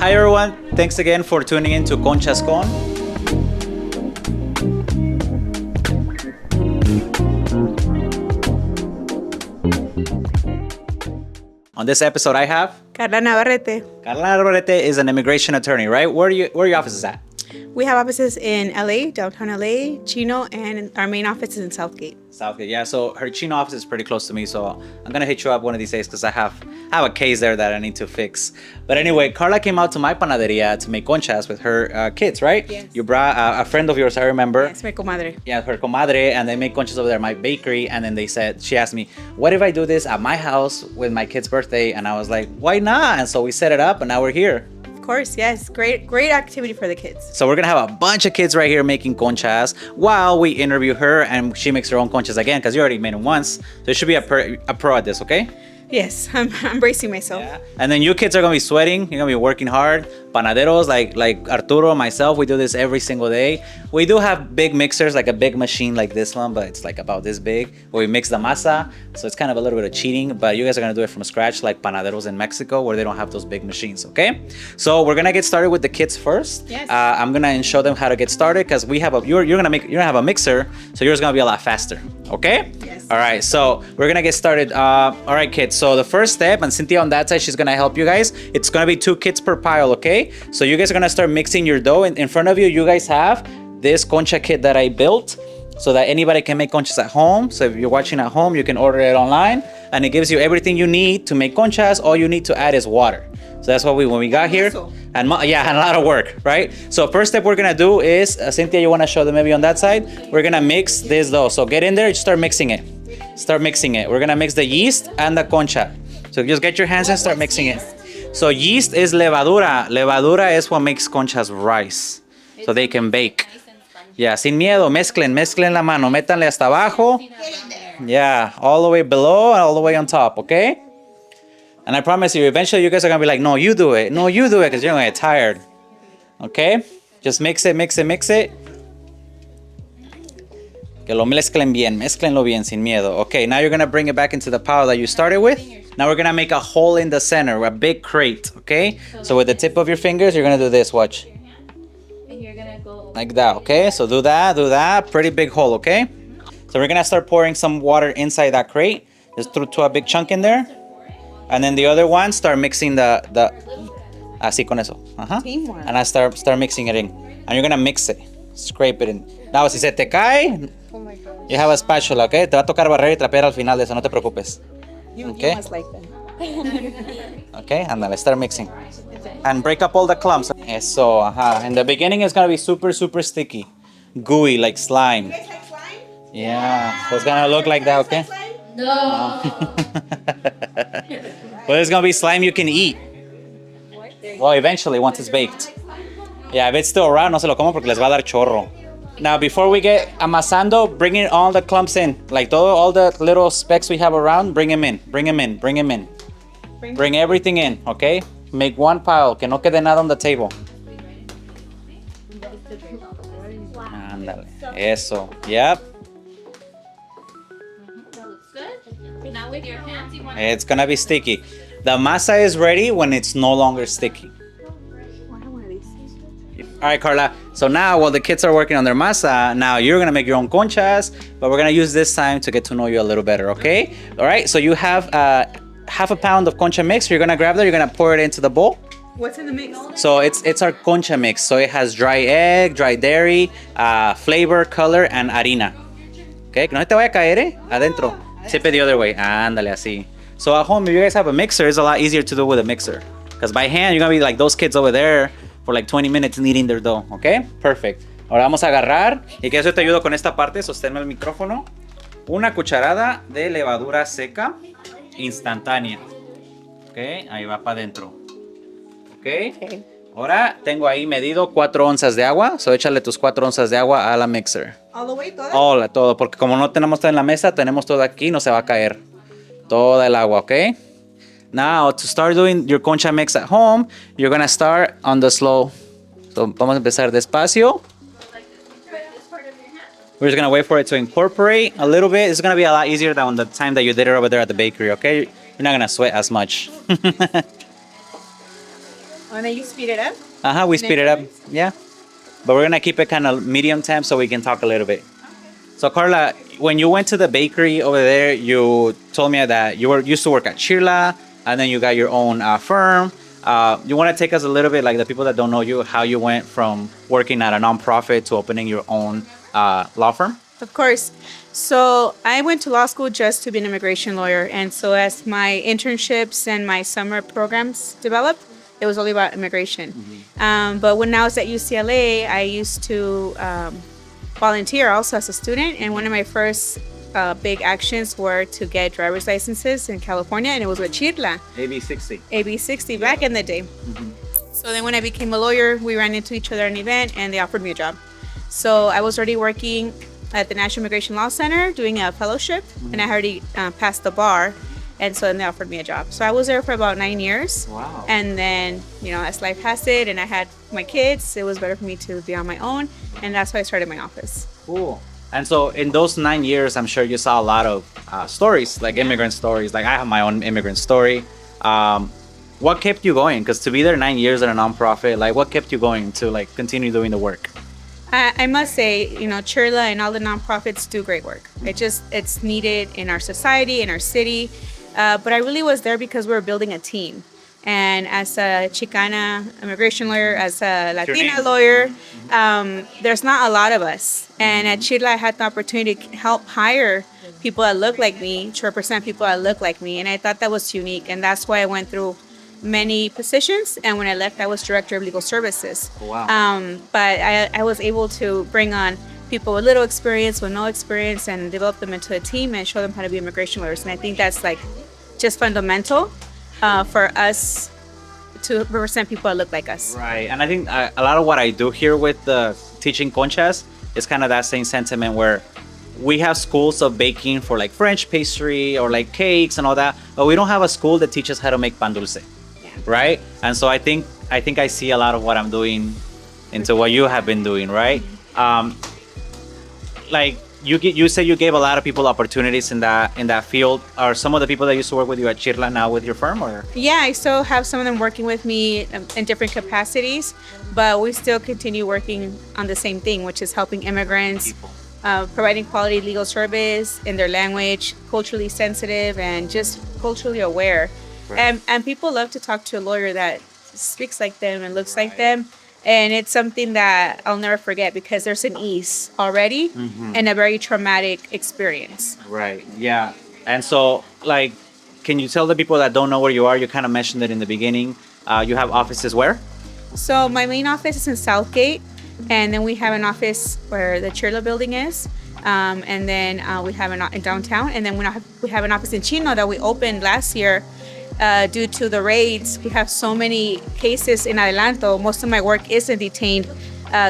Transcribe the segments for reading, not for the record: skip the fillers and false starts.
Hi everyone, thanks again for tuning in to Conchas Con. On this episode I have Carla Navarrete. Carla Navarrete is an immigration attorney, right? Where are your offices at? We have offices in LA, downtown LA, Chino, and our main office is in Southgate. Southgate, yeah. So her Chino office is pretty close to me, so I'm gonna hit you up one of these days because I have a case there that I need to fix. But anyway, Carla came out to my panaderia to make conchas with her kids, right? Yes. You brought a friend of yours, I remember. Yes, mi comadre. Yeah, her comadre, and they make conchas over there at my bakery. And then she asked me, what if I do this at my house with my kid's birthday? And I was like, why not? And so we set it up, and now we're here. Of course, yes. Great activity for the kids. So we're gonna have a bunch of kids right here making conchas while we interview her, and she makes her own conchas again because you already made them once. So you should be a pro at this, okay? Yes, I'm bracing myself. Yeah. And then you kids are gonna be sweating. You're gonna be working hard. Panaderos like Arturo, myself, we do this every single day. We do have big mixers, like a big machine like this one, but it's like about this big, where we mix the masa. So it's kind of a little bit of cheating, but you guys are gonna do it from scratch, like panaderos in Mexico, where they don't have those big machines. Okay. So we're gonna get started with the kids first. Yes. I'm gonna show them how to get started because we have you're gonna have a mixer, so yours is gonna be a lot faster. Okay. Yes. All right. So we're gonna get started. All right, kids. So the first step, and Cynthia on that side, she's gonna help you guys. It's gonna be 2 kits per pile. Okay. So you guys are gonna start mixing your dough. In front of you, you guys have this concha kit that I built so that anybody can make conchas at home. So if you're watching at home, you can order it online, and it gives you everything you need to make conchas. All you need to add is water. So that's what when we got here, and a lot of work, right? So first step we're gonna do is, Cynthia, you wanna show them maybe on that side? We're gonna mix this dough. So get in there, start mixing it. Start mixing it. We're gonna mix the yeast and the concha. So just get your hands and start mixing it. So yeast is levadura. Levadura is what makes conchas rise, so they can bake. Yeah, sin miedo, mezclen la mano, métanle hasta abajo. Yeah, all the way below and all the way on top, okay? And I promise you, eventually you guys are gonna be like, no, you do it, because you're gonna get tired. Okay? Just mix it. Que lo mezclen bien, mezclenlo bien, sin miedo. Okay, now you're gonna bring it back into the pile that you started with. Now we're gonna make a hole in the center, a big crate, okay? So with the tip of your fingers, you're gonna do this, watch. And you're gonna go Like that, okay? So do that, pretty big hole, okay? So we're gonna start pouring some water inside that crate. Just throw a big chunk in there. And then the other one, start mixing the así con eso. Teamwork. And I start mixing it in. And you're gonna mix it, scrape it in. Now, si se te cae, Oh my gosh. you have a spatula, okay? Te va a tocar barrer y trapear al final de eso, no te preocupes. You Okay. must like them. Okay, ándale, start mixing. And break up all the clumps. Eso, In the beginning, it's gonna be super, super sticky. Gooey, like slime. Yeah, so it's gonna look like that, okay? no. But it's gonna be slime you can eat. Well, eventually, once it's baked. Yeah, if it's still raw, no se lo como porque les va a dar chorro. Now, before we get amasando, bring in all the clumps in. Like all the little specks we have around, bring them in. Bring everything in, okay? Make one pile, que no quede nada on the table. Ándale, eso, yep. That looks good. Now with your hands, you want It's gonna be sticky. The masa is ready when it's no longer sticky. All right, Carla. So now while the kids are working on their masa, now you're gonna make your own conchas, but we're gonna use this time to get to know you a little better, okay? All right, so you have half a pound of concha mix. You're gonna grab that, you're gonna pour it into the bowl. What's in the mix? So it's our concha mix. So it has dry egg, dry dairy, flavor, color, and harina. Okay, que no te vaya a caer, adentro. Tip it the other way. Ándale, así. So at home, if you guys have a mixer, it's a lot easier to do with a mixer. Because by hand, you're gonna be like those kids over there for like 20 minutes kneading their dough, okay? Perfect. Ahora vamos a agarrar, y que eso te ayudo con esta parte, sosténme el micrófono. Una cucharada de levadura seca instantánea. Ok, ahí va para adentro. Ok. Ahora tengo ahí medido 4 onzas de agua, so échale tus 4 onzas de agua a la mixer. All the way, todo. Hola, todo, porque como no tenemos todo en la mesa, tenemos todo aquí, no se va a caer. Toda el agua, ok? Now, to start doing your concha mix at home, you're gonna start on the slow. So, vamos a empezar despacio. We're just gonna wait for it to incorporate a little bit. It's gonna be a lot easier than the time that you did it over there at the bakery, okay? You're not gonna sweat as much. And then you speed it up. We speed it up. Yeah. But we're gonna keep it kind of medium temp so we can talk a little bit. So Carla, when you went to the bakery over there, you told me that you were used to work at Chirla, and then you got your own firm. You want to take us a little bit, like the people that don't know you, how you went from working at a nonprofit to opening your own law firm? Of course. So I went to law school just to be an immigration lawyer. And so as my internships and my summer programs developed, it was only about immigration. But when I was at UCLA, I used to volunteer also as a student. And one of my first big actions were to get driver's licenses in California, and it was with Chirla. AB60. AB60 back in the day. So then when I became a lawyer, we ran into each other at an event, and they offered me a job. So I was already working at the National Immigration Law Center doing a fellowship, and I already passed the bar, and so then they offered me a job. So I was there for about 9 years. Wow. And then, as life passed it and I had my kids, it was better for me to be on my own, and that's why I started my office. Cool. And so in those 9 years, I'm sure you saw a lot of stories, like immigrant stories. Like I have my own immigrant story. What kept you going? Because to be there 9 years at a nonprofit, like what kept you going to like continue doing the work? I must say, Chirla and all the nonprofits do great work. It's needed in our society, in our city. But I really was there because we were building a team. And as a Chicana immigration lawyer, as a Latina lawyer, there's not a lot of us. And at Chirla, I had the opportunity to help hire people that look like me, to represent people that look like me. And I thought that was unique. And that's why I went through many positions, and when I left, I was director of legal services. Wow. But I was able to bring on people with little experience, with no experience, and develop them into a team and show them how to be immigration lawyers. And I think that's like just fundamental for us to represent people that look like us. Right. And I think a lot of what I do here with the teaching Conchas is kind of that same sentiment where we have schools of baking for like French pastry or like cakes and all that, but we don't have a school that teaches how to make pan dulce. Right? And so I think I see a lot of what I'm doing into what you have been doing, right? Like you said you gave a lot of people opportunities in that field. Are some of the people that used to work with you at Chirla now with your firm, or? Yeah, I still have some of them working with me in different capacities, but we still continue working on the same thing, which is helping immigrants, providing quality legal service in their language, culturally sensitive and just culturally aware. Right. And people love to talk to a lawyer that speaks like them and looks like them. And it's something that I'll never forget because there's an ease already and a very traumatic experience. Right. Yeah. And so, like, can you tell the people that don't know where you are? You kind of mentioned it in the beginning. You have offices where? So my main office is in Southgate. And then we have an office where the Chirla building is. And then we have in downtown. And then we have an office in Chino that we opened last year. Due to the raids, we have so many cases in Adelanto. Most of my work is in detained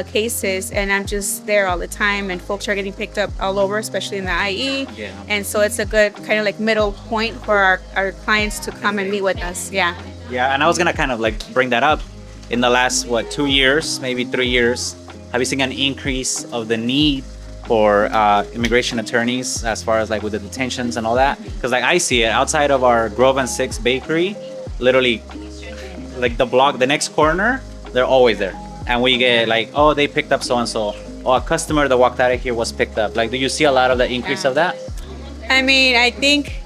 cases, and I'm just there all the time. And folks are getting picked up all over, especially in the IE. Yeah. And so it's a good kind of like middle point for our clients to come and meet with us. Yeah. Yeah, and I was gonna kind of like bring that up. In the last 2 years, maybe 3 years, have you seen an increase of the need for immigration attorneys as far as like with the detentions and all that? Because like I see it outside of our Grove and 6 bakery, literally like the next corner, they're always there. And we get like, oh, they picked up so-and-so. Oh, a customer that walked out of here was picked up. Like, do you see a lot of the increase of that? I mean, I think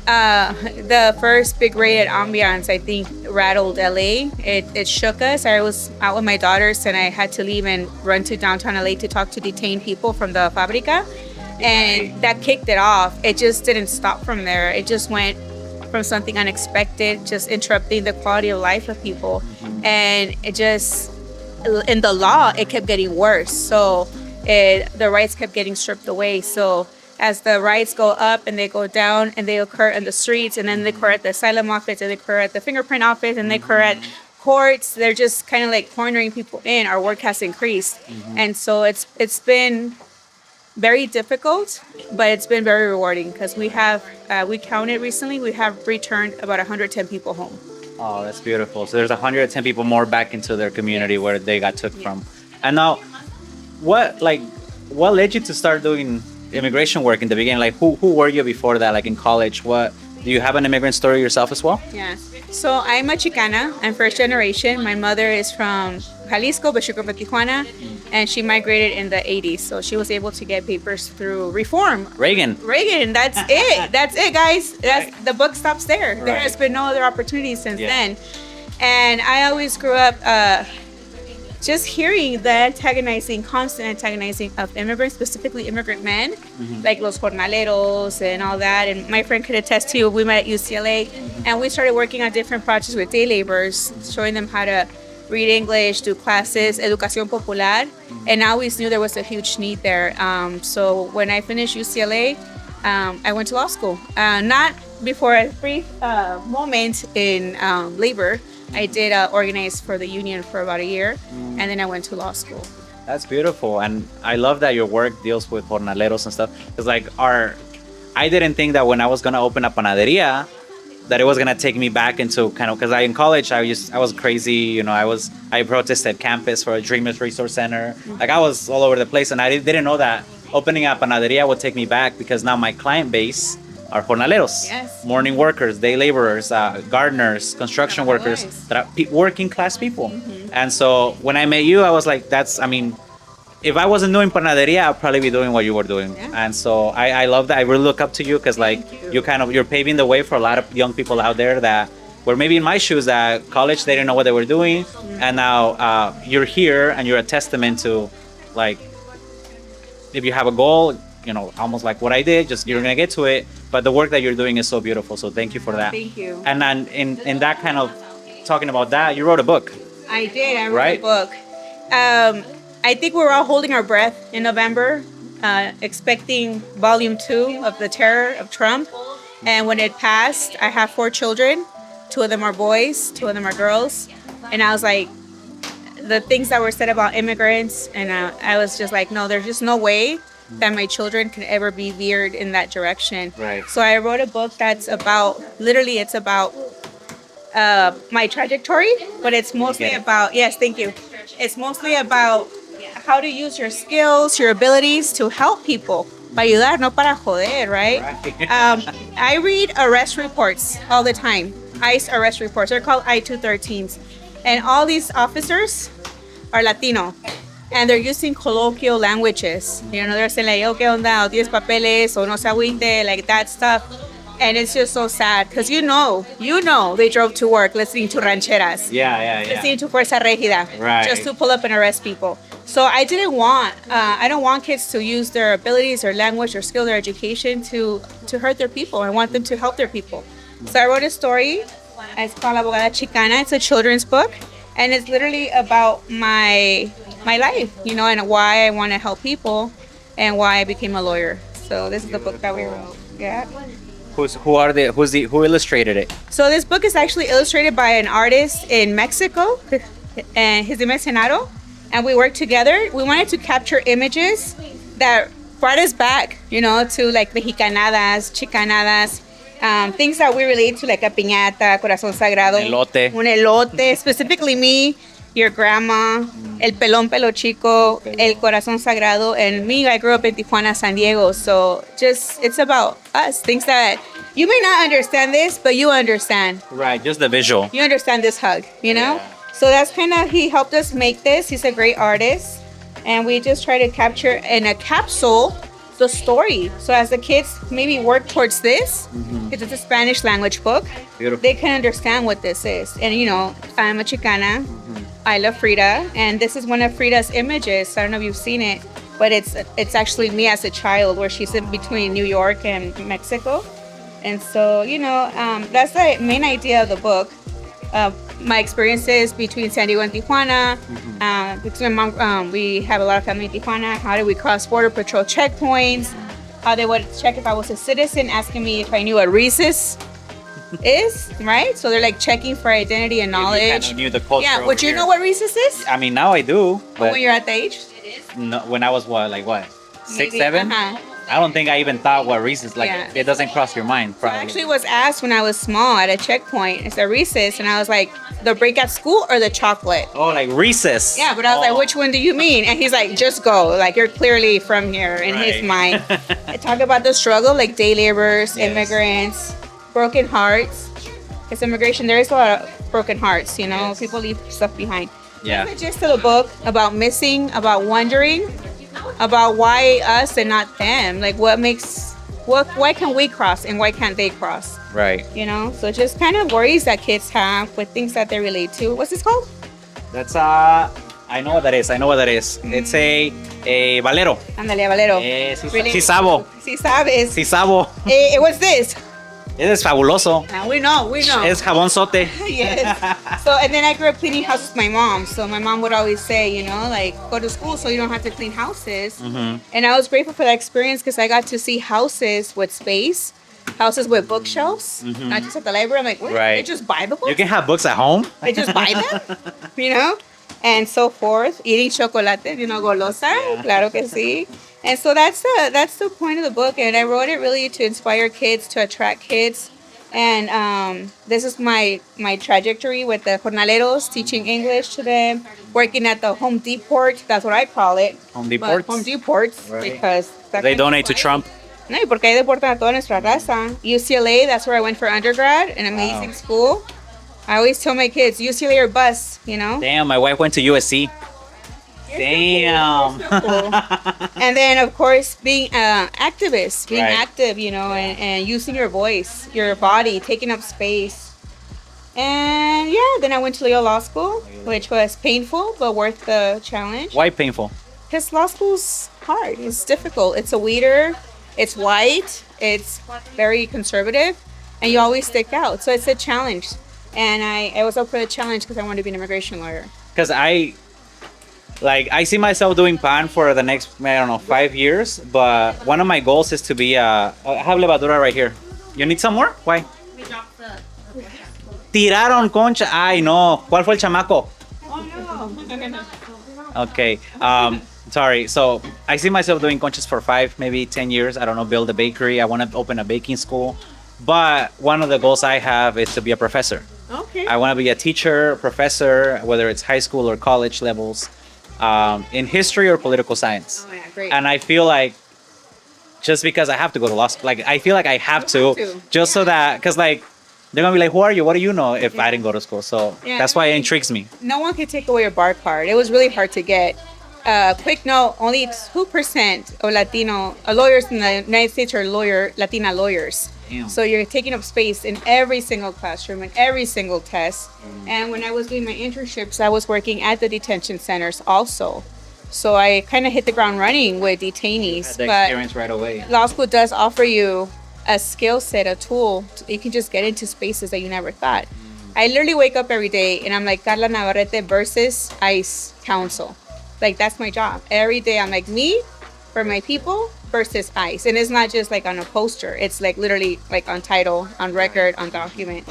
the first big raid at Ambiance, I think, rattled LA. It shook us. I was out with my daughters and I had to leave and run to downtown LA to talk to detained people from the Fabrica. And that kicked it off. It just didn't stop from there. It just went from something unexpected, just interrupting the quality of life of people. And it just, in the law, it kept getting worse. So the rights kept getting stripped away. So as the rights go up and they go down and they occur in the streets and then they occur at the asylum office and they occur at the fingerprint office and they occur at courts, they're just kind of like cornering people in. Our work has increased. And so it's been very difficult, but it's been very rewarding because we counted recently, we have returned about 110 people home. Oh, that's beautiful. So there's 110 people more back into their community where they got took from. And now, what led you to start doing immigration work in the beginning? Like who were you before that? Like in college, what Do you have an immigrant story yourself as well? Yeah. So I'm a Chicana. I'm first generation. My mother is from Jalisco, but she grew up in Tijuana, and she migrated in the 80s. So she was able to get papers through reform. Reagan. That's it. That's it, guys. The book stops there. There Right. has been no other opportunities since Yeah. then. And I always grew up just hearing the constant antagonizing of immigrants, specifically immigrant men, like los jornaleros and all that. And my friend could attest to, we met at UCLA, and we started working on different projects with day laborers, showing them how to read English, do classes, educación popular. And I always knew there was a huge need there. So when I finished UCLA, I went to law school. Not before a brief moment in labor. I did organize for the union for about a year, and then I went to law school. That's beautiful, and I love that your work deals with jornaleros and stuff. It's like I didn't think that when I was gonna open a panaderia, that it was gonna take me back into kind of, because in college I was crazy, you know. I protested campus for a Dreamers Resource Center. Like I was all over the place, and I didn't know that opening a panaderia would take me back, because now my client base are jornaleros, Yes. morning workers, day laborers, gardeners, construction workers, that are working class people. And so when I met you, I was like, if I wasn't doing panaderia, I'd probably be doing what you were doing. Yeah. And so I love that. I really look up to you, because like you're paving the way for a lot of young people out there that were maybe in my shoes, that college, they didn't know what they were doing. And now you're here, and you're a testament to, like, if you have a goal, you know, almost like what I did, just you're gonna get to it. But the work that you're doing is so beautiful. So thank you for that. Thank you. And then in that kind of talking about that, you wrote a book. I did. I wrote Right? a book. I think we were all holding our breath in November, expecting volume 2 of The Terror of Trump. And when it passed, I have 4 children. 2 of them are boys, 2 of them are girls. And I was like, the things that were said about immigrants, and I was just like, no, there's just no way that my children could ever be veered in that direction. Right. So I wrote a book that's about, literally, it's about my trajectory, but it's mostly get it. about, yes, thank you. It's mostly about how to use your skills, your abilities to help people. Para ayudar, no para joder, right? I read arrest reports all the time. ICE arrest reports. They're called I-213s. And all these officers are Latino. And they're using colloquial languages. You know, they're saying like, oh, ¿qué onda? O tienes papeles, o no se agüite, like that stuff. And it's just so sad, because you know, they drove to work listening to rancheras. Yeah. Listening to Fuerza Regida. Right. Just to pull up and arrest people. So I don't want kids to use their abilities, their language, their skill, their education to hurt their people. I want them to help their people. So I wrote a story. It's called Abogada, Chicana. It's a children's book. And it's literally about my life, you know, and why I want to help people and why I became a lawyer. So this is the book that we wrote. Yeah. Who illustrated it? So this book is actually illustrated by an artist in Mexico, and his name is Genaro. And we worked together. We wanted to capture images that brought us back, you know, to like mexicanadas, chicanadas, things that we relate to, like a piñata, corazón sagrado, Elote. un elote, specifically me, your grandma, el pelón pelo chico, el corazón sagrado, and me. I grew up in Tijuana, San Diego, so just it's about us, things that you may not understand this, but you understand. Right, just the visual. You understand this hug, you know? Yeah. So that's kind of, he helped us make this. He's a great artist. And we just try to capture in a capsule the story. So as the kids maybe work towards this, because it's a Spanish language book, Beautiful. they can understand what this is. And you know, I'm a Chicana. I love Frida. And this is one of Frida's images. I don't know if you've seen it, but it's actually me as a child, where she's in between New York and Mexico. And so, you know, that's the main idea of the book. My experiences between San Diego and Tijuana. Because my mom, we have a lot of family in Tijuana. How did we cross border patrol checkpoints? How they would check if I was a citizen, asking me if I knew what rhesus is, right? So they're like checking for identity and knowledge. You kind of knew the culture. Yeah, would you know what rhesus is? I mean, now I do. But When you're at the age? no, when I was what, 6, Maybe, 7? uh-huh. I don't think I even thought what reasons. Yeah. It doesn't cross your mind. I Probably. actually was asked when I was small at a checkpoint, it's a recess, and I was like, the break at school or the chocolate? Oh, like recess. Yeah, but I was like, which one do you mean? And he's like, just go. Like, you're clearly from here in his Right. mind. I talk about the struggle, like day laborers, Yes. immigrants, broken hearts. Because immigration, there is a lot of broken hearts, you know, people leave stuff behind. Yeah. It's just a book about missing, about wondering, about why us and not them. Like why can we cross and why can't they cross? Right. You know, so just kind of worries that kids have with things that they relate to. What's this called? That's I know what that is. It's a valero. Ándale, Valero. Sí sabo. Sí sabes. Sí sabo. What's this? Es fabuloso. We know. Es jabón sote. Yes. So, and then I grew up cleaning houses with my mom. So my mom would always say, you know, like, go to school so you don't have to clean houses. Mm-hmm. And I was grateful for that experience because I got to see houses with space, houses with bookshelves, not just at the library. I'm like, what? Right. They just buy the books? You can have books at home. They just buy them, you know? And so forth. Eating chocolate, you know, golosa. Claro que sí. And so that's the point of the book. And I wrote it really to inspire kids, to attract kids. And this is my trajectory with the jornaleros, teaching English to them, working at the Home Depot. That's what I call it. Home Depot. Home Deports, Right. because They donate to Trump. No, y porque ahí deportan a toda nuestra raza. UCLA, that's where I went for undergrad, an amazing school. I always tell my kids, UCLA or bus, you know? Damn, my wife went to USC. Damn. And then, of course, being activists, being Right. active, you know, and using your voice, your body, taking up space. And yeah, then I went to Leo Law School, which was painful, but worth the challenge. Why painful? Because law school's hard. It's difficult. It's a weeder. It's white. It's very conservative. And you always stick out. So it's a challenge. And I was up for the challenge because I wanted to be an immigration lawyer. Because I see myself doing pan for the next, 5 years. But one of my goals is to be I have levadura right here. You need some more? Why? We dropped the. Tiraron Concha. Ay, no. ¿Cuál fue el chamaco? Oh, no. Okay. Sorry. So I see myself doing Conchas for 5, maybe 10 years. I don't know, build a bakery. I want to open a baking school. But one of the goals I have is to be a professor. Okay. I want to be a teacher, professor, whether it's high school or college levels, in history or political science. Oh, yeah, great. And I feel like just because I have to go to law school, like I feel like I have to, just so that, because like they're gonna be like, who are you? What do you know? If I didn't go to school, so Yeah, that's why it intrigues me. No one could take away your bar card. It was really hard to get. Quick note: only 2% of Latino lawyers in the United States are Latina lawyers. Damn. So you're taking up space in every single classroom and every single test. And when I was doing my internships, I was working at the detention centers also. So I kind of hit the ground running with detainees. Had the But experience right away. law school does offer you a skill set, a tool. You can just get into spaces that you never thought. I literally wake up every day and I'm like, Carla Navarrete versus ICE counsel. Like, that's my job. Every day I'm like, me for my people versus ICE. And it's not just like on a poster. It's like literally like on title, on record, on document.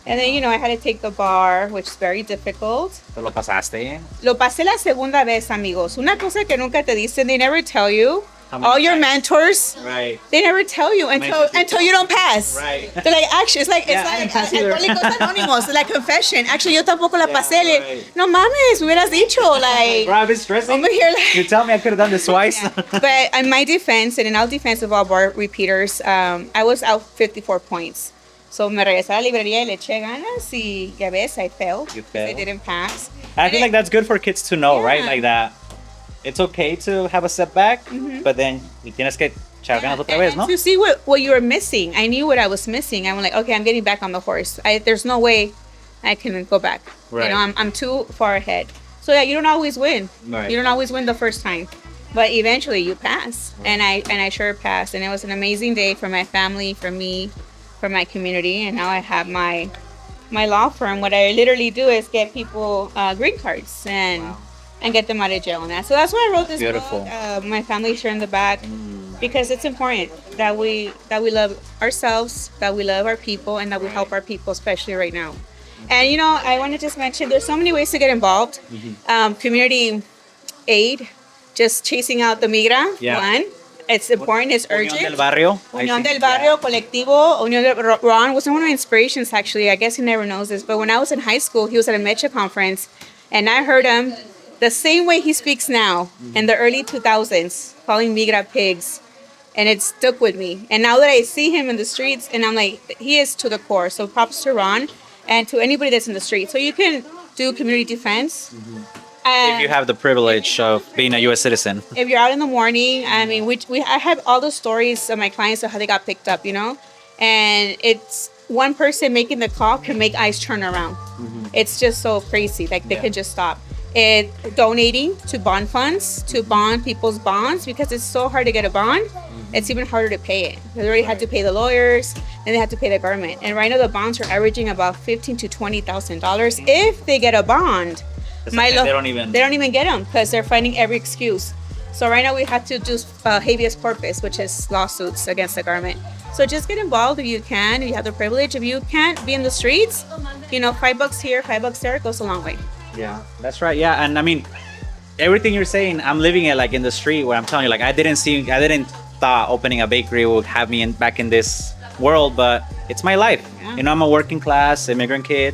And then, I had to take the bar, which is very difficult. ¿Te lo pasaste? Lo pasé la segunda vez, amigos. Una cosa que nunca te dicen, they never tell you. How many All your times? mentors, Right. they never tell you until you don't pass. Right. They're like, actually, it's like Alcohólicos Anónimos, it's like confession. Actually, yo tampoco la pasé. Like, right. no mames, hubieras dicho. Like, Bro, I've been stressing. over here, like. You tell me I could have done this twice. Yeah. But in my defense, and in our defense of all bar repeaters, I was out 54 points. So me regresé a la librería y le eché ganas y ya ves, I failed. You failed. I didn't pass. I feel like that's good for kids to know, right? Yeah. Like that. It's okay to have a setback, but then you tienes que echar ganas otra vez, ¿no? To see what you were missing. I knew what I was missing. I'm like, okay, I'm getting back on the horse. There's no way I can go back. Right. I'm too far ahead. So yeah, you don't always win. Right. You don't always win the first time. But eventually you pass. And I sure passed. And it was an amazing day for my family, for me, for my community. And now I have my law firm. What I literally do is get people green cards and get them out of jail and that. So that's why I wrote this Beautiful. book. My family share in the back because it's important that we love ourselves, that we love our people, and that we help our people, especially right now. And I want to just mention there's so many ways to get involved. Community aid, just chasing out the migra. Yeah. One, it's important. It's Unión urgent. del Barrio. I Unión think, del Barrio, Colectivo, Unión del Ron was one of my inspirations, actually. I guess he never knows this, but when I was in high school, he was at a Mecha conference, and I heard him the same way he speaks now in the early 2000s, calling migra pigs and it stuck with me. And now that I see him in the streets, and I'm like, he is to the core. So props to Ron and to anybody that's in the street. So you can do community defense. If you have the privilege of being a U.S. citizen. If you're out in the morning, I mean, I have all the stories of my clients of how they got picked up, you know, and it's one person making the call can make eyes turn around. It's just so crazy. Like they can just stop. It donating to bond funds to bond people's bonds because it's so hard to get a bond. It's even harder to pay it. They already had to pay the lawyers, and they had to pay the government. And right now the bonds are averaging about $15,000 to $20,000 if they get a bond. They don't even get them because they're finding every excuse. So right now we have to do habeas corpus, which is lawsuits against the government. So just get involved if you can, if you have the privilege. If you can't be in the streets, you know, $5 here, $5 there goes a long way. Yeah, that's right. Yeah, and I mean, everything you're saying, I'm living it like in the street where I'm telling you, like I didn't thought opening a bakery would have me back in this world, but it's my life. Yeah. You know, I'm a working class immigrant kid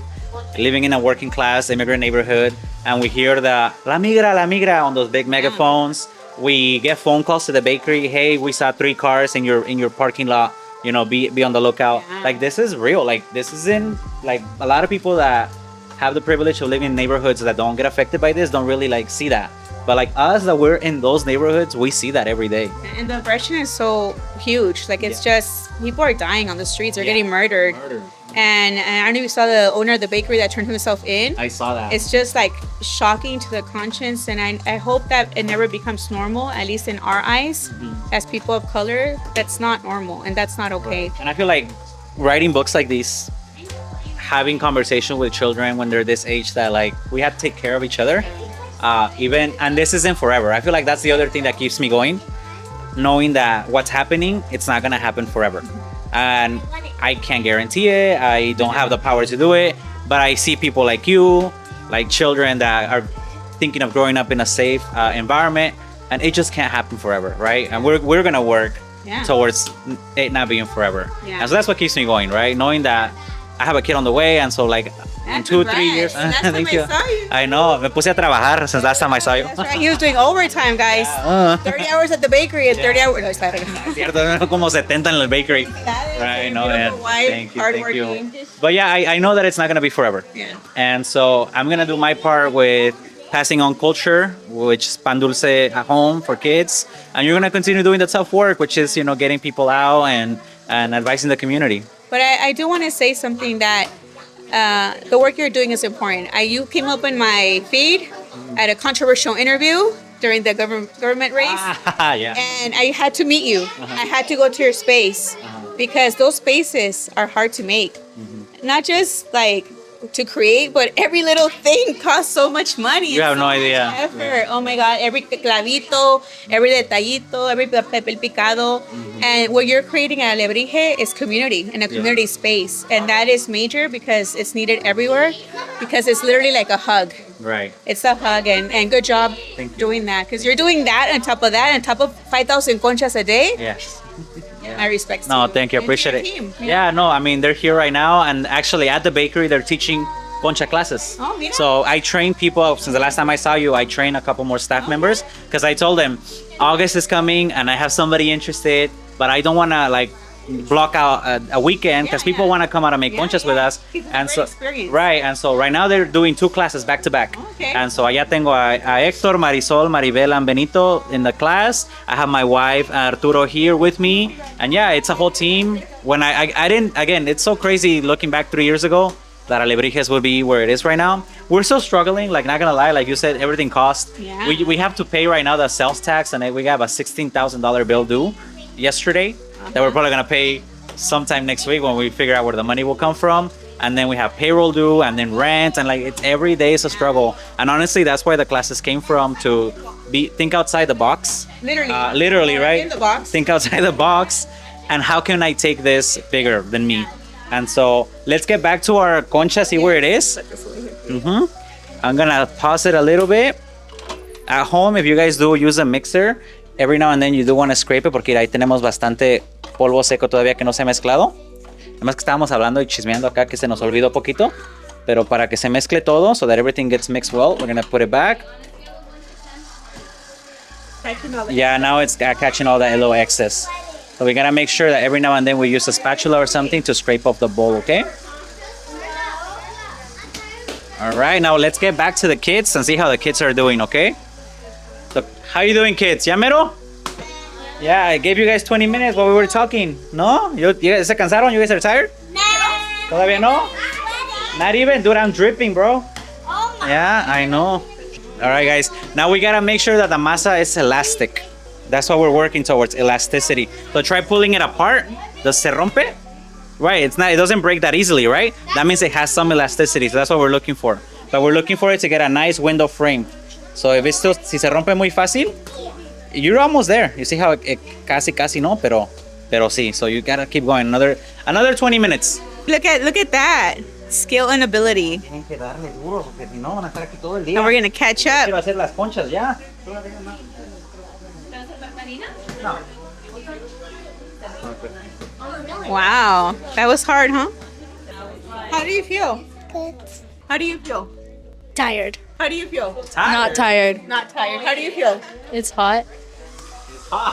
living in a working class immigrant neighborhood, and we hear the la migra on those big megaphones. We get phone calls to the bakery. Hey, we saw 3 cars in your parking lot. You know, be on the lookout. Yeah. Like this is real. Like this isn't like a lot of people that have the privilege of living in neighborhoods that don't get affected by this don't really like see that. But like us that we're in those neighborhoods, we see that every day. And the oppression is so huge. Like it's just people are dying on the streets. They're getting murdered. And I don't know if you saw the owner of the bakery that turned himself in. I saw that. It's just like shocking to the conscience, and I hope that it never becomes normal, at least in our eyes, as people of color. That's not normal, and that's not okay. And I feel like writing books like these, having conversation with children when they're this age, that like we have to take care of each other. And this isn't forever. I feel like that's the other thing that keeps me going, knowing that what's happening, it's not gonna happen forever. And I can't guarantee it. I don't have the power to do it, but I see people like you, like children that are thinking of growing up in a safe environment, and it just can't happen forever, right? And we're gonna work towards it not being forever. Yeah. And so that's what keeps me going, right? Knowing that I have a kid on the way, and so like in 2-3 years. Thank you. I know. Me puse a trabajar since last time I saw you. That's right. He was doing overtime, guys. 30 hours at the bakery and 30 hours. No, it's not. Cierto, como 70 en el bakery. Right, no, man. Thank you. But yeah, I know that it's not gonna be forever. Yeah. And so I'm gonna do my part with passing on culture, which is pan dulce at home for kids, and you're gonna continue doing the tough work, which is, you know, getting people out and advising the community. But I do want to say something that the work you're doing is important. You came up in my feed at a controversial interview during the government race. Yeah. And I had to meet you. I had to go to your space because those spaces are hard to make. Not just like to create, but every little thing costs so much money. You have no idea. Effort. Yeah. Oh my God, every clavito, every detallito, every papel picado. And what you're creating at Alebrije is community and a community space. And that is major because it's needed everywhere, because it's literally like a hug. Right. It's a hug, and good job doing that, because you're doing that on top of that, on top of 5,000 conchas a day. Yes. I respect. No, thank you. I appreciate it. Yeah, no, I mean, they're here right now, and actually at the bakery, they're teaching concha classes. Oh, mira. So I train people. Since the last time I saw you, I trained a couple more staff members, because I told them August is coming and I have somebody interested, but I don't want to like block out a weekend, because people want to come out and make conchas with us. And so right, and so right now they're doing 2 classes back to back. Okay. And so allá tengo a Héctor, Marisol, Maribel, and Benito in the class. I have my wife Arturo here with me, and yeah, it's a whole team. When I didn't, again, it's so crazy looking back 3 years ago that Alebrijes would be where it is right now. We're still struggling, like, not gonna lie, like you said, everything costs. Yeah. We have to pay right now the sales tax, and we have a $16,000 bill due yesterday that we're probably gonna pay sometime next week when we figure out where the money will come from. And then we have payroll due, and then rent, and like it's every day is a struggle. And honestly, that's where the classes came from, to think outside the box. Literally, right? In the box. Think outside the box, and how can I take this bigger than me? And so let's get back to our concha, see where it is. I'm gonna pause it a little bit. At home, if you guys do use a mixer, every now and then you do want to scrape it, porque ahí tenemos bastante polvo seco todavía que no se ha mezclado. Además que estábamos hablando y chismeando acá que se nos olvidó poquito, pero para que se mezcle todo, so that everything gets mixed well, we're gonna put it back. Yeah, now it's catching all that little excess. So we gotta make sure that every now and then we use a spatula or something to scrape off the bowl, okay? All right, now let's get back to the kids and see how the kids are doing, okay? So, how you doing, kids? ¿Ya mero? Yeah, I gave you guys 20 minutes while we were talking. ¿No? ¿You guys se cansaron? You guys are tired? No. ¿Todavía no? Not even? Dude, I'm dripping, bro. Oh my. Yeah, I know. All right, guys. Now we gotta make sure that the masa is elastic. That's what we're working towards, elasticity. So try pulling it apart. Does se rompe? Right, it doesn't break that easily, right? That means it has some elasticity, so that's what we're looking for. But we're looking for it to get a nice window frame. So if it's still, si se rompe muy fácil, you're almost there. You see how it casi no, pero sí. So you gotta keep going. Another 20 minutes. Look at that. Skill and ability. And we're gonna catch up. Quiero hacer las conchas ya. No. Wow, that was hard, huh? How do you feel? Good. How do you feel? Tired. How do you feel? Not tired. Not tired. How do you feel? It's hot.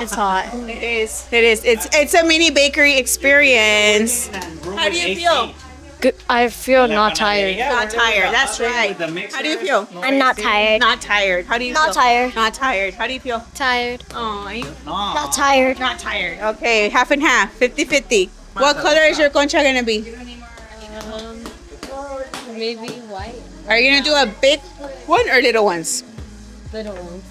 It's hot. It is. It is. It's a mini bakery experience. How do you feel? Good. I feel not tired. Not tired. That's right. How do you feel? I'm not tired. Not tired. How do you Not feel? tired. Not tired. How do you feel? Tired. Oh, are you Not tired. not tired? Okay, half and half, 50-50. What color is your concha gonna be? Maybe white. Are you gonna do a big one or little ones? Little ones.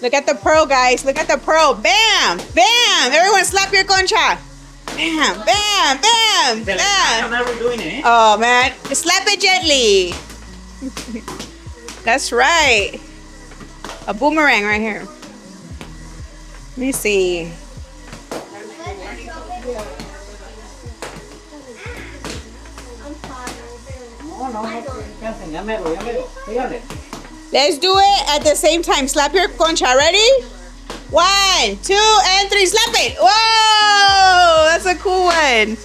Look at the pearl, guys. Look at the pearl. Bam! Bam! Everyone slap your concha. Bam! Bam! Bam! Bam! never doing it. Oh, man. Slap it gently. That's right. A boomerang right here. Let me see. Let's do it at the same time. Slap your concha. Ready? 1, 2, and 3. Slap it. Whoa! That's a cool one.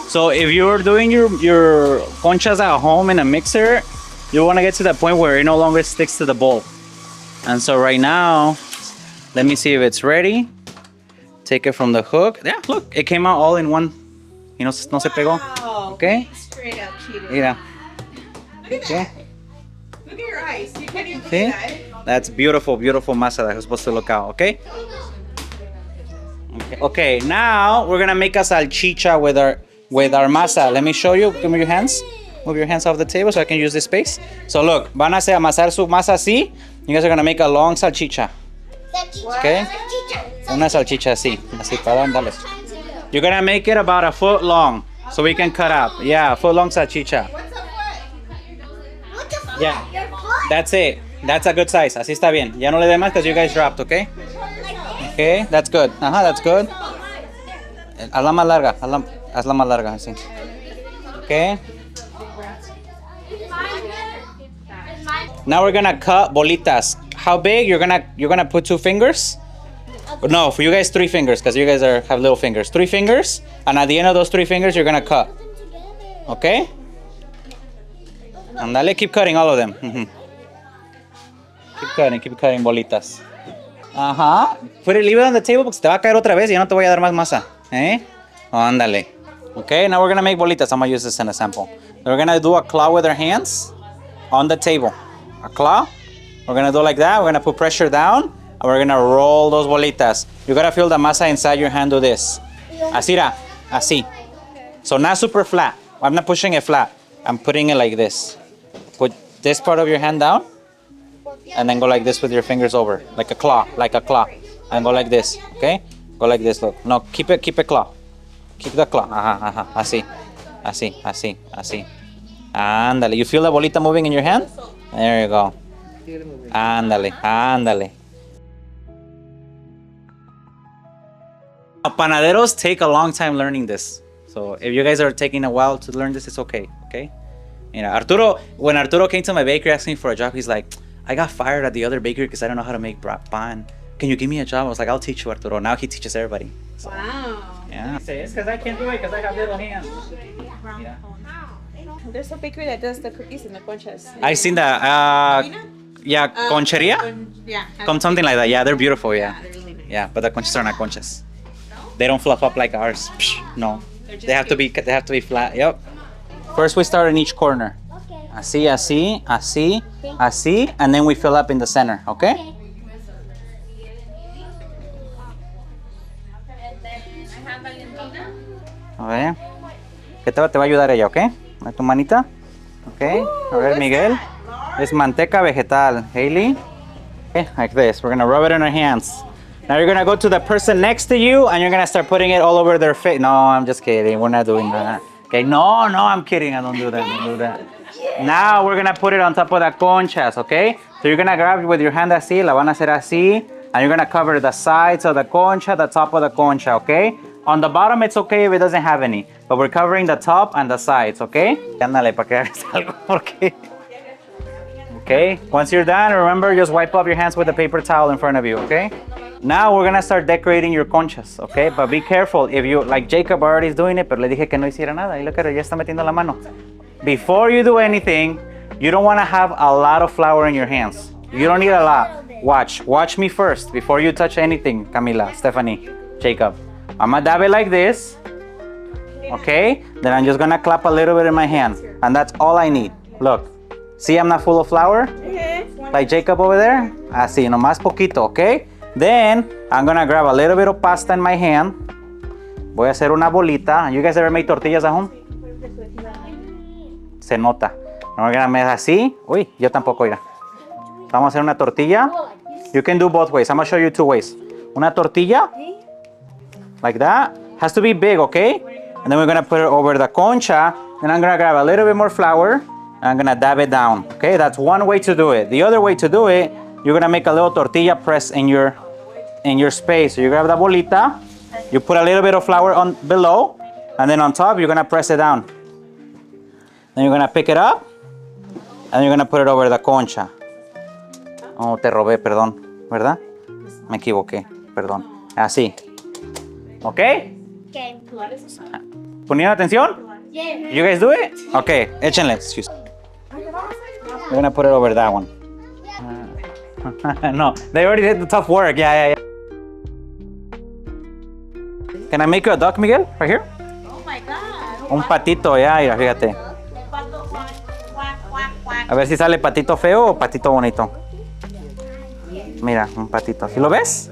So if you're doing your conchas at home in a mixer, you want to get to the point where it no longer sticks to the bowl. And so right now, let me see if it's ready. Take it from the hook. Yeah, look, it came out all in one. No se pegó. Wow. Okay. Straight up cheater. Mira. Look at Okay. that. Look at your eyes. You can't even See? believe that. That's beautiful, beautiful masa that's supposed to look out, okay? Okay, now we're gonna make a salchicha with our masa. Let me show you. Give me your hands. Move your hands off the table so I can use this space. So look, van a amasar su masa así. You guys are gonna make a long salchicha. Okay? Una salchicha así. Así para darle. You're gonna make it about a foot long so we can cut up. Yeah, a foot long salchicha. Yeah, that's it. That's a good size. Así está bien. Ya no le dé más because you guys dropped, okay? Okay, that's good. That's good. Hazla más larga. Hazla más larga, así. Okay. Now we're gonna cut bolitas. How big? You're gonna put 2 fingers? No, for you guys 3 fingers because you guys have little fingers. 3 fingers, and at the end of those 3 fingers, you're gonna cut. Okay? And dale, keep cutting all of them. Keep cutting bolitas. Leave it on the table porque te va a caer otra vez y ya no te voy a dar más masa. Ándale. Okay, now we're gonna make bolitas. I'm gonna use this in a sample. We're gonna do a claw with our hands on the table. A claw. We're gonna do like that. We're gonna put pressure down and we're gonna roll those bolitas. You gotta feel the masa inside your hand. Do this. Así, así. So not super flat. I'm not pushing it flat. I'm putting it like this. Put this part of your hand down and then go like this with your fingers over, like a claw, and go like this, okay? Go like this, look. No, keep it claw. Keep the claw. Así. Ándale. You feel the bolita moving in your hand? There you go. Ándale. Panaderos take a long time learning this. So if you guys are taking a while to learn this, it's okay, okay? When Arturo came to my bakery asking for a job, he's like, I got fired at the other bakery because I don't know how to make pan. Can you give me a job? I was like, I'll teach you, Arturo. Now he teaches everybody. So, Wow. yeah. It's because I can't do it because I have little hands. Yeah. There's a bakery that does the cookies and the conchas. I seen that. Yeah, concheria? Yeah. Something like that. Yeah, they're beautiful, yeah. They're really nice. Yeah, but the conchas are not conchas. They don't fluff up like ours. Psh, no. They have to be flat. Yep. First we start in each corner. Así, así, así, así, and then we fill up in the center, okay? A ver. ¿Qué te va a ayudar ella, ok? ¿A tu manita? Ok. A ver, Miguel. Es manteca vegetal. Hailey? Okay, like this. We're gonna rub it in our hands. Now you're gonna go to the person next to you and you're gonna start putting it all over their face. No, I'm just kidding. We're not doing that. Okay, no, I'm kidding. I don't do that. Don't do that. Now we're gonna put it on top of the conchas, okay? So you're gonna grab it with your hand así, la van a hacer así, and you're gonna cover the sides of the concha, the top of the concha, okay? On the bottom, it's okay if it doesn't have any, but we're covering the top and the sides, okay? Ándale, para que hagas algo, okay? Okay, once you're done, remember, just wipe up your hands with a paper towel in front of you, okay? Now we're gonna start decorating your conchas, okay? But be careful, if you, like Jacob already is doing it, pero le dije que no hiciera nada, y look at her, ya está metiendo la mano. Before you do anything, you don't wanna have a lot of flour in your hands. You don't need a lot. Watch me first, before you touch anything, Camila, Stephanie, Jacob. I'm gonna dab it like this, okay? Then I'm just gonna clap a little bit in my hand, and that's all I need. Look. See, I'm not full of flour? Like Jacob over there? Así, nomás poquito, okay? Then, I'm gonna grab a little bit of pasta in my hand. Voy a hacer una bolita. You guys ever made tortillas at home? Se nota. Now we're gonna make así. Uy, yo tampoco, mira. Vamos a hacer una tortilla. You can do both ways. I'm gonna show you two ways. Una tortilla. Like that. Has to be big, okay? And then we're gonna put it over the concha. Then I'm gonna grab a little bit more flour. I'm gonna dab it down, okay? That's one way to do it. The other way to do it, you're gonna make a little tortilla press in your space. So you grab the bolita, you put a little bit of flour on below, and then on top, you're gonna press it down. Then you're gonna pick it up, and you're gonna put it over the concha. Oh, te robé, perdón, ¿verdad? Me equivoqué, perdón. Así. ¿Okay? Okay. ¿Ponían atención? Yeah. You guys do it? Okay, échenle. Excuse. We're gonna put it over that one. No, they already did the tough work. Yeah. Can I make you a duck, Miguel? Right here? Oh my God. Un patito, ya, mira, fíjate. A ver si sale patito feo o patito bonito. Mira, un patito. ¿Sí lo ves?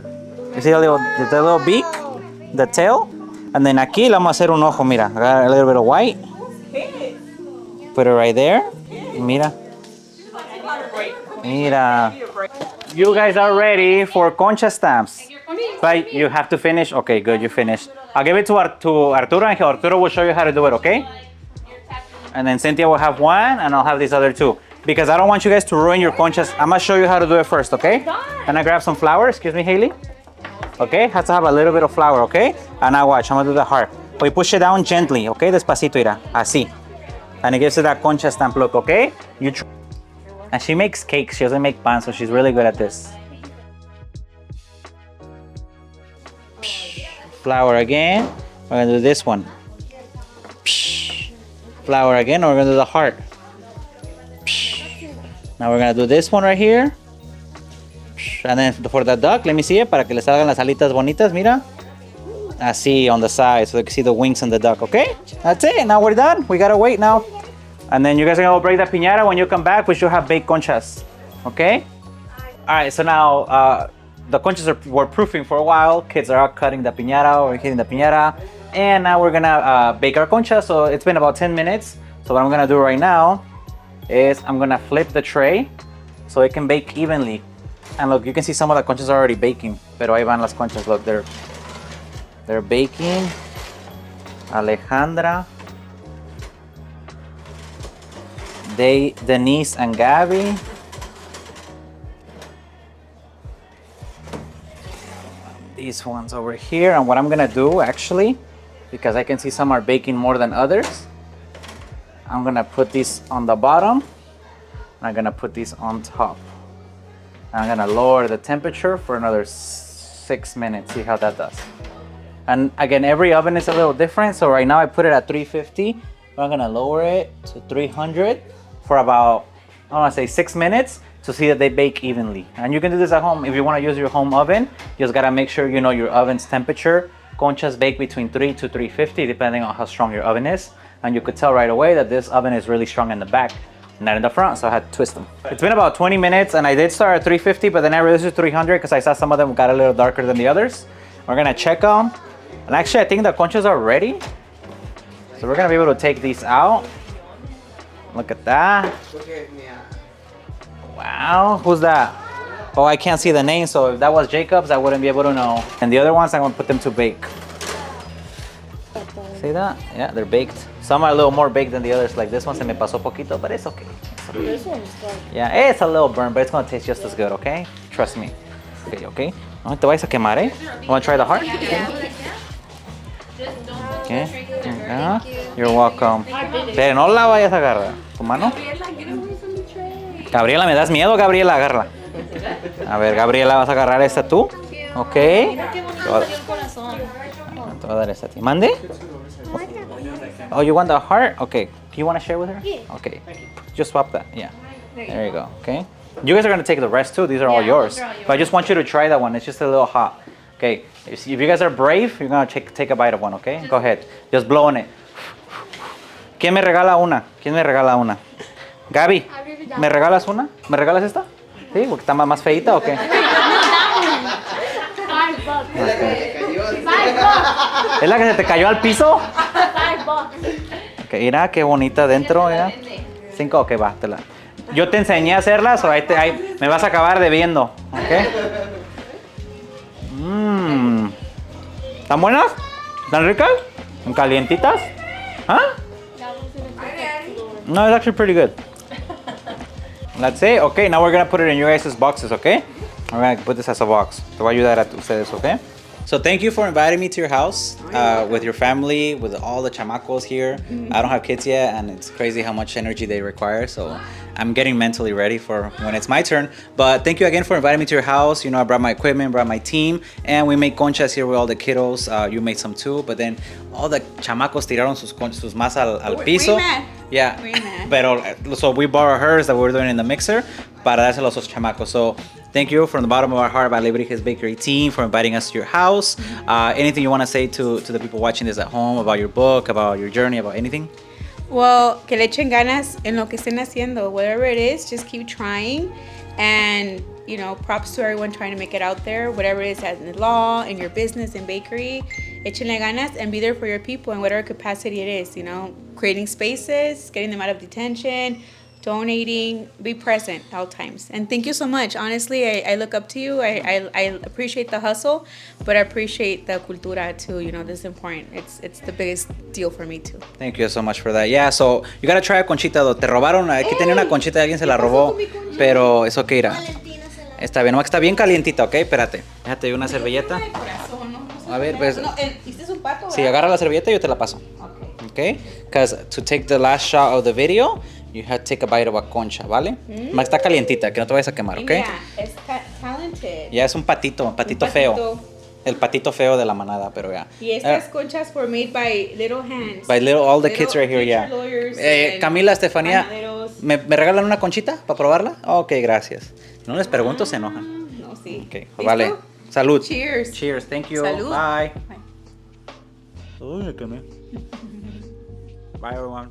You see the little beak? The tail? And then aquí le vamos a hacer un ojo, mira. Got a little bit of white. Put it right there. Mira. Mira. You guys are ready for concha stamps. But you have to finish. Okay, good, you finished. I'll give it to Arturo, and Arturo will show you how to do it, okay? And then Cynthia will have one, and I'll have these other two. Because I don't want you guys to ruin your conchas. I'm gonna show you how to do it first, okay? Can I grab some flour? Excuse me, Haley? Okay, has to have a little bit of flour, okay? And now watch, I'm gonna do the heart. We push it down gently, okay? Despacito, ira, así. And it gives it that concha stamp look, okay? And she makes cakes, she doesn't make pan, so she's really good at this. Flour again, we're gonna do this one. Flour again, we're gonna do the heart. Now we're gonna do this one right here. And then for the duck, let me see it, para que le salgan las alitas bonitas, mira. Así, on the side, so you can see the wings on the duck, okay? That's it, now we're done. We gotta wait now. And then you guys are gonna go break the piñata. When you come back, we should have baked conchas, okay? All right, so now the conchas were proofing for a while. Kids are out cutting the piñata or hitting the piñata. And now we're gonna bake our concha. So it's been about 10 minutes. So what I'm gonna do right now is I'm gonna flip the tray so it can bake evenly. And look, you can see some of the conchas are already baking. Pero ahí van las conchas, look, they're baking. Alejandra, Denise and Gabby. These ones over here. And what I'm gonna do actually, because I can see some are baking more than others, I'm gonna put these on the bottom and I'm gonna put these on top. I'm gonna lower the temperature for another 6 minutes, see how that does. And again, every oven is a little different. So right now I put it at 350, but I'm gonna lower it to 300 for about, I wanna say 6 minutes. to see that they bake evenly. And you can do this at home. If you want to use your home oven, you just got to make sure you know your oven's temperature. Conchas bake between 3 to 350 depending on how strong your oven is. And you could tell right away that this oven is really strong in the back, not in the front, so I had to twist them. It's been about 20 minutes and I did start at 350, but then I reduced it to 300 because I saw some of them got a little darker than the others. We're gonna check them. And actually I think the conchas are ready. So we're gonna be able to take these out. Look at that. Wow, who's that? Oh, I can't see the name, so if that was Jacob's, I wouldn't be able to know. And the other ones, I'm gonna put them to bake. See that? Yeah, they're baked. Some are a little more baked than the others, like this one se me pasó poquito, but it's okay. It's okay. This one's like. Yeah, it's a little burnt, but it's gonna taste just as good, okay? Trust me. Okay, okay. No te vayas a quemar, eh? You wanna try the heart? Okay. You're welcome. Pero no la vayas a agarrar. Tu mano. Gabriela, me das miedo, Gabriela, agárrala. A ver, Gabriela, ¿vas a agarrar esta tú? Ok. Te voy a dar esta a ti. ¿Mande? Oh, you want the heart? Okay. Do you want to share with her? Yeah. Okay. Just swap that. Yeah. There you go. Okay. You guys are going to take the rest too. These are all yours. But I just want you to try that one. It's just a little hot. Okay. If you guys are brave, you're going to take a bite of one, okay? Go ahead. Just blow on it. ¿Quién me regala una? ¿Quién me regala una? Gaby, ¿me regalas una? ¿Me regalas esta? ¿Sí? ¿Porque está más feita o qué? Okay. ¿Es la que se te cayó al piso? Ok, mira qué bonita dentro, mira. 5, ok, va, yo te enseñé a hacerlas, o ahí me vas a acabar debiendo, ok. ¿Están buenas? ¿Están ricas? ¿Están calientitas? ¿Ah? No, it's actually pretty good. That's it. Okay, now we're gonna put it in your guys' boxes, okay? We're gonna put this as a box. Te voy a ayudar a ustedes, okay? So thank you for inviting me to your house with your family, with all the chamacos here. I don't have kids yet, and it's crazy how much energy they require. So I'm getting mentally ready for when it's my turn. But thank you again for inviting me to your house. You know, I brought my equipment, brought my team, and we make conchas here with all the kiddos. You made some too, but then all the chamacos tiraron sus más al piso. Yeah, pero so we borrow hers that we're doing in the mixer para dárselo a esos chamacos. So thank you from the bottom of our heart about Alebrijes Bakery team for inviting us to your house. Anything you want to say to the people watching this at home about your book, about your journey, about anything? Well, que le echen ganas en lo que estén haciendo. Whatever it is, just keep trying. And, you know, props to everyone trying to make it out there. Whatever it is in the law, in your business, in bakery. Échenle ganas and be there for your people in whatever capacity it is, you know. Creating spaces, getting them out of detention, donating, be present at all times. And thank you so much. Honestly, I look up to you. I appreciate the hustle, but I appreciate the cultura too. You know, this is important. It's the biggest deal for me too. Thank you so much for that. Yeah, so you gotta try a conchita. Te robaron. Aquí tenía una conchita, alguien se la robó, pero eso que irá. Está bien, nomás que está bien calientita, ¿ok? Espérate. Déjate una servilleta. A ver, pues. ¿Hiciste un pato? Sí, agarra la servilleta y yo te la paso. Okay? Because to take the last shot of the video, you have to take a bite of a concha, ¿vale? Más está calientita, que no te vayas a quemar, ¿ok? Yeah, es talented. Ya es un patito feo. El patito feo de la manada, pero ya. Y estas conchas were made by little hands. By all the kids right here, yeah. Camila, Estefanía, ¿me regalan una conchita para probarla? Ok, gracias. No les pregunto, se enojan. No, sí. Okay, vale. Salud. Cheers. Cheers, thank you. Salud. Bye. Uy, me quemé. Bye, everyone.